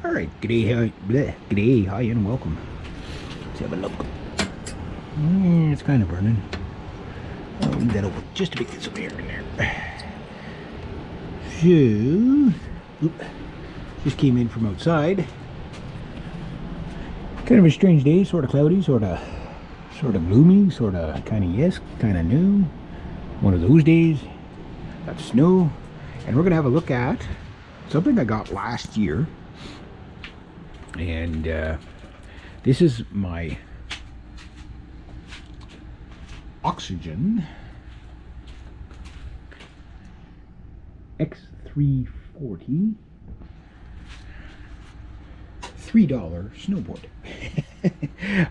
All right, g'day, hi, and welcome. Let's have a look. It's kind of burning. I'll leave that open just to make some air in there. So, just came in from outside. Kind of a strange day, sort of cloudy, sort of gloomy, sort of kind of yes, kind of new. One of those days. Got snow, and we're gonna have a look at something I got last year. And this is my Oxygen X-340 $3 snowboard.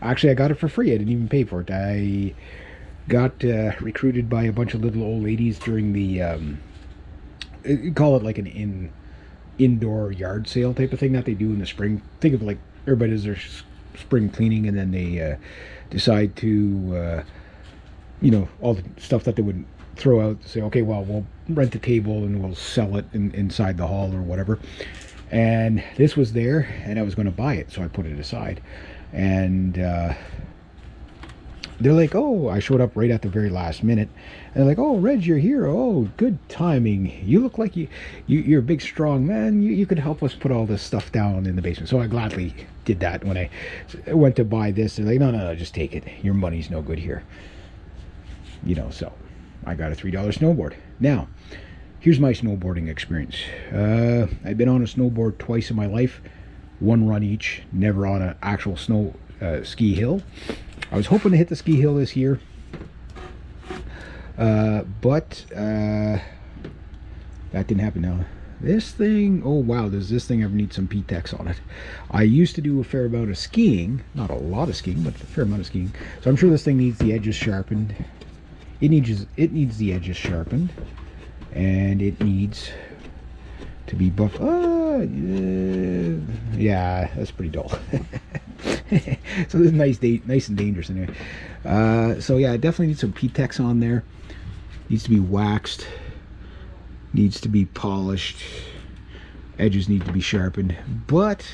Actually, I got it for free. I didn't even pay for it. I got recruited by a bunch of little old ladies during the you call it like an indoor yard sale type of thing that they do in the spring. Think of like everybody does their spring cleaning, and then they decide to all the stuff that they would throw out, say, okay, well, we'll rent a table and we'll sell it inside the hall or whatever. And this was there, and I was going to buy it, so I put it aside. And they're like, oh, I showed up right at the very last minute. And they're like, oh, Reg, you're here. Oh, good timing. You look like you're a big, strong man. You could help us put all this stuff down in the basement. So I gladly did that. When I went to buy this, they're like, no, just take it. Your money's no good here. So I got a $3 snowboard. Now, here's my snowboarding experience. I've been on a snowboard twice in my life. One run each, never on an actual snow ski hill. I was hoping to hit the ski hill this year, but that didn't happen. Now, this thing, oh wow, does this thing ever need some P-Tex on it? I used to do a fair amount of skiing, not a lot of skiing, but a fair amount of skiing. So I'm sure this thing needs the edges sharpened. It needs the edges sharpened, and it needs to be buffed. Yeah, that's pretty dull. So this is nice and dangerous anyway. So yeah, it definitely needs some P-Tex on there. Needs to be waxed. Needs to be polished. Edges need to be sharpened. But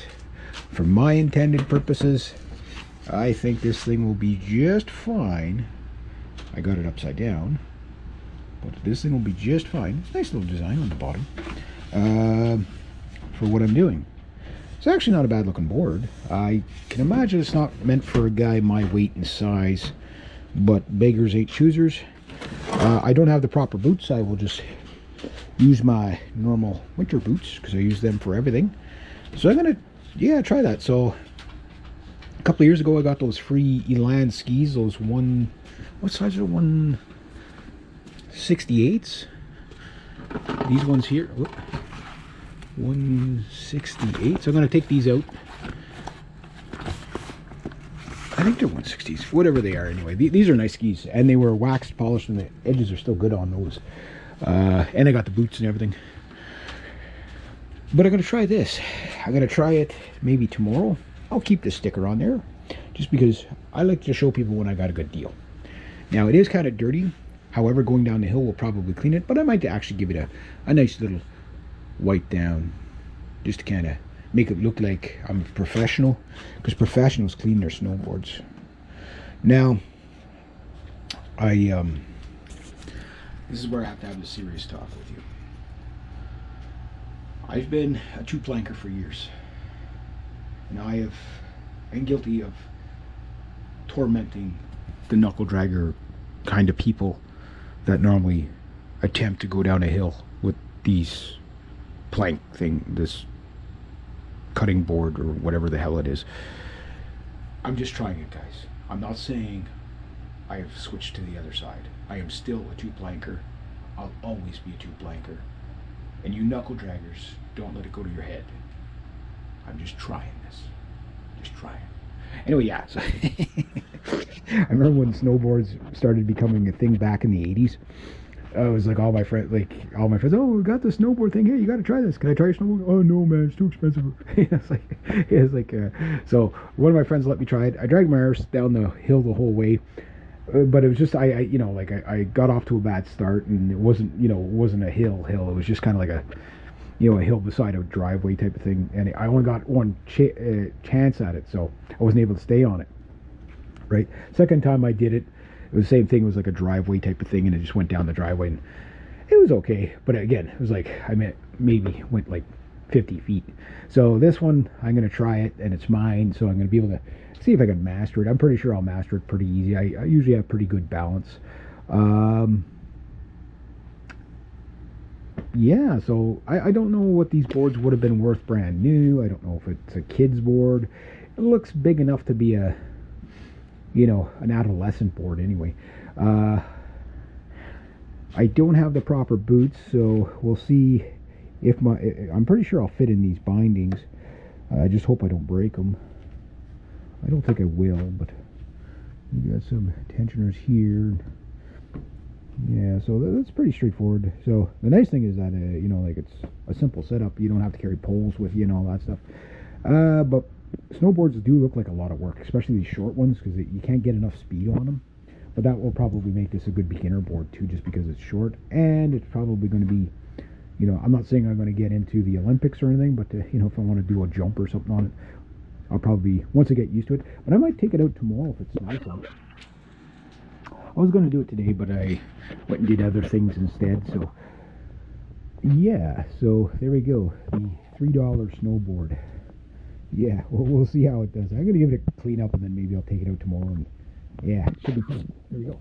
for my intended purposes, I think this thing will be just fine. I got it upside down, but this thing will be just fine. It's a nice little design on the bottom for what I'm doing. It's actually not a bad looking board. I can imagine it's not meant for a guy my weight and size, but beggars ain't choosers. I don't have the proper boots. I will just use my normal winter boots because I use them for everything. So I'm gonna try that. So a couple of years ago I got those free Elan skis, those what size are 168s? These ones here, 168. So I'm going to take these out. I think they're 160s, whatever they are anyway. These are nice skis, and they were waxed, polished, and the edges are still good on those. And I got the boots and everything. But I'm going to try this. I'm going to try it maybe tomorrow. I'll keep the sticker on there, just because I like to show people when I got a good deal. Now, it is kind of dirty. However, going down the hill will probably clean it, but I might actually give it a nice little wipe down, just to kind of make it look like I'm a professional, because professionals clean their snowboards. Now, this is where I have to have a serious talk with you. I've been a two-planker for years, and I'm guilty of tormenting the knuckle dragger kind of people that normally attempt to go down a hill with these this cutting board or whatever the hell it is. I'm just trying it, guys. I'm not saying I have switched to the other side. I am still a two-planker. I'll always be a two-planker. And you knuckle draggers, don't let it go to your head. I'm just trying this. Just trying. Anyway, yeah. So I remember when snowboards started becoming a thing back in the 80s. It was like all my friends, oh, we got the snowboard thing here. You got to try this. Can I try your snowboard? Oh no, man, it's too expensive. So one of my friends let me try it. I dragged my arse down the hill the whole way, but it was just I got off to a bad start, and it wasn't a hill. It was just kind of like you know, a hill beside a driveway type of thing, and I only got one chance at it, so I wasn't able to stay on it. Right. Second time I did it, it was the same thing. It was like a driveway type of thing, and it just went down the driveway, and it was okay. But again, it was like I meant maybe went like 50 feet. So this one, I'm gonna try it, and it's mine. So I'm gonna be able to see if I can master it. I'm pretty sure I'll master it pretty easy. I usually have pretty good balance. Yeah, so I don't know what these boards would have been worth brand new. I don't know if it's a kid's board. It looks big enough to be a, you know, an adolescent board anyway. I don't have the proper boots, so we'll see if I'm pretty sure I'll fit in these bindings. I just hope I don't break them. I don't think I will, but you got some tensioners here. Yeah, so that's pretty straightforward. So the nice thing is that, you know, like it's a simple setup. You don't have to carry poles with you and all that stuff. But snowboards do look like a lot of work, especially these short ones, because you can't get enough speed on them. But that will probably make this a good beginner board too, just because it's short, and it's probably going to be, you know, I'm not saying I'm going to get into the Olympics or anything, but you know, if I want to do a jump or something on it, I'll probably, once I get used to it. But I might take it out tomorrow if it's nice out. I was going to do it today, but I went and did other things instead. So yeah, so there we go, the $3 snowboard. Yeah, well, we'll see how it does. I'm going to give it a clean up, and then maybe I'll take it out tomorrow, and yeah, it should be fun. There we go.